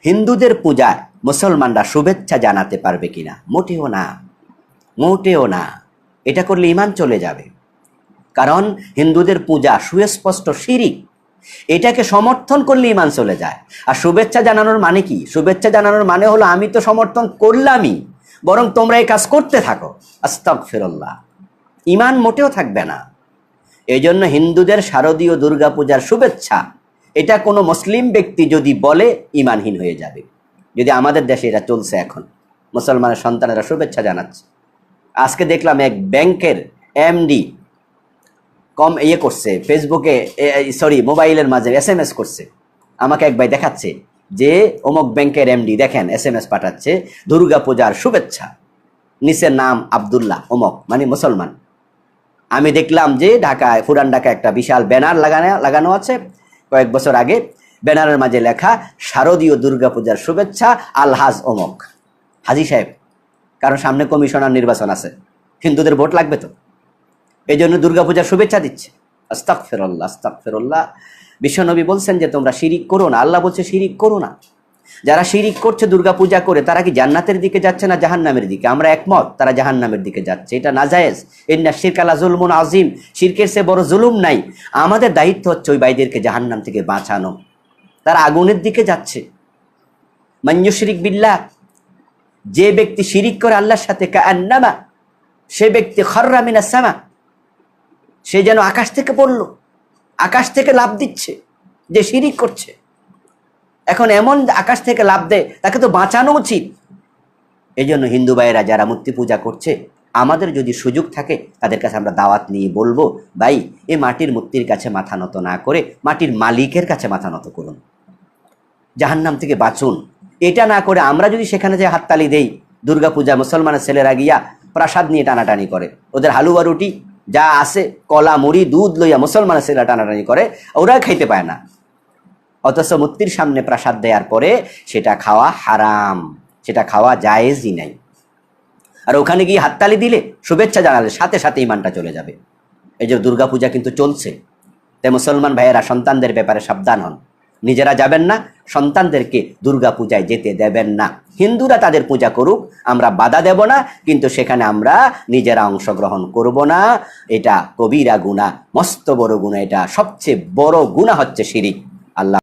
হিন্দুদের পূজায় মুসলমানরা শুভেচ্ছা জানাতে পারবে কিনা? মোটেও না, মোটেও না। এটা করলে ঈমান চলে যাবে। কারণ হিন্দুদের পূজা সুস্পষ্ট শিরিক, এটাকে সমর্থন করলে ঈমান চলে যায়। আর শুভেচ্ছা জানানোর মানে কি? শুভেচ্ছা জানানোর মানে হলো আমি তো সমর্থন করলামই, বরং তোমরা এই কাজ করতে থাকো। আস্তাগফিরুল্লাহ। ঈমান মোটেও থাকবে না। এই জন্য হিন্দুদের শারদীয় দুর্গাপূজার শুভেচ্ছা, এটা কোনো মুসলিম ব্যক্তি যদি বলে ঈমানহীন হয়ে যাবে। যদি আমাদের দেশে এটা চলছে, এখন মুসলমানের সন্তানেরা শুভেচ্ছা জানাচ্ছে। আজকে দেখলাম এক ব্যাংকের এমডি করছে ফেসবুকে, মোবাইলের মাঝে SMS করছে। আমাকে এক ভাই দেখাচ্ছে যে অমুক ব্যাংকের এমডি দেখেন SMS পাঠাচ্ছে দুর্গাপূজার শুভেচ্ছা, নিচের নাম আব্দুল্লাহ অমুক, মানে মুসলমান। আমি দেখলাম যে ঢাকায়, পুরান ঢাকায় একটা বিশাল ব্যানার লাগানো আছে কয়েক বছর আগে। ব্যানারের মাঝে লেখা শারদীয় দুর্গাপূজার শুভেচ্ছা আলহাজ অমুক, হাজি সাহেব। কারণ সামনে কমিশনার নির্বাচন আছে, হিন্দুদের ভোট লাগবে তো, এই জন্য দুর্গাপূজার শুভেচ্ছা দিচ্ছে। আস্তাগফিরুল্লাহ, আস্তাগফিরুল্লাহ। বিশ্বনবী বলছেন যে তোমরা শিরিক করো না। আল্লাহ বলছে শিরিক করো না। যারা শিরিক করছে দুর্গাপূজা করে, তারা কি জান্নাতের দিকে যাচ্ছে না জাহান্নামের দিকে? আমরা একমত, তারা জাহান্নামের দিকে যাচ্ছে। এটা নাজায়েজ। ইন্না শিরকা লাযুলমুন আযীম। শিরকের চেয়ে বড় জুলুম নাই। আমাদের দায়িত্ব হচ্ছে ওই ভাইদেরকে জাহান্নাম থেকে বাঁচানো। তারা আগুনের দিকে যাচ্ছে। মান ইউশরিক বিল্লাহ, যে ব্যক্তি শিরিক করে আল্লাহর সাথে, কাআন্নামা, সে ব্যক্তি খাররা মিনাস সামা, সে যেন আকাশ থেকে পড়লো, আকাশ থেকে লাফ দিচ্ছে যে শিরিক করছে। এখন এমন আকাশ থেকে লাফ দেয়, তাকে তো বাঁচানো উচিত। এই জন্য হিন্দু ভাইয়েরা যারা মূর্তি পূজা করছে, আমাদের যদি সুযোগ থাকে তাদের কাছে আমরা দাওয়াত নিয়ে বলবো, ভাই এই মাটির মূর্তির কাছে মাথা নত না করে মাটির মালিকের কাছে মাথা নত করুন, জাহান্নাম থেকে বাঁচুন। এটা না করে আমরা যদি সেখানে যে হাততালি দেই, দুর্গাপূজা মুসলমানের ছেলেরা গিয়া প্রসাদ নিয়ে টানাটানি করে, ওদের হালুয়া রুটি যা আছে, কলা মুড়ি দুধ লইয়া মুসলমানের ছেলেরা টানাটানি করে, ওরা খাইতে পায় না। অথচ মূর্তির সামনে প্রসাদ দেওয়ার পরে সেটা খাওয়া হারাম, সেটা খাওয়া জায়েজই নাই। আর ওখানে গিয়ে হাততালি দিলে, শুভেচ্ছা জানালে সাথে সাথে ঈমানটা চলে যাবে। এই যে দুর্গাপূজা কিন্তু চলছে, তাই মুসলমান ভাইয়েরা সন্তানদের ব্যাপারে সাবধান হন। নিজেরা যাবেন না, সন্তানদেরকে দুর্গাপূজায় যেতে দেবেন না। হিন্দুরা তাদের পূজা করুক, আমরা বাধা দেব না, কিন্তু সেখানে আমরা নিজেরা অংশগ্রহণ করব না। এটা কবিরা গুনাহ, মস্ত বড় গুনাহ। এটা সবচেয়ে বড় গুনাহ হচ্ছে শিরিক। আল্লাহ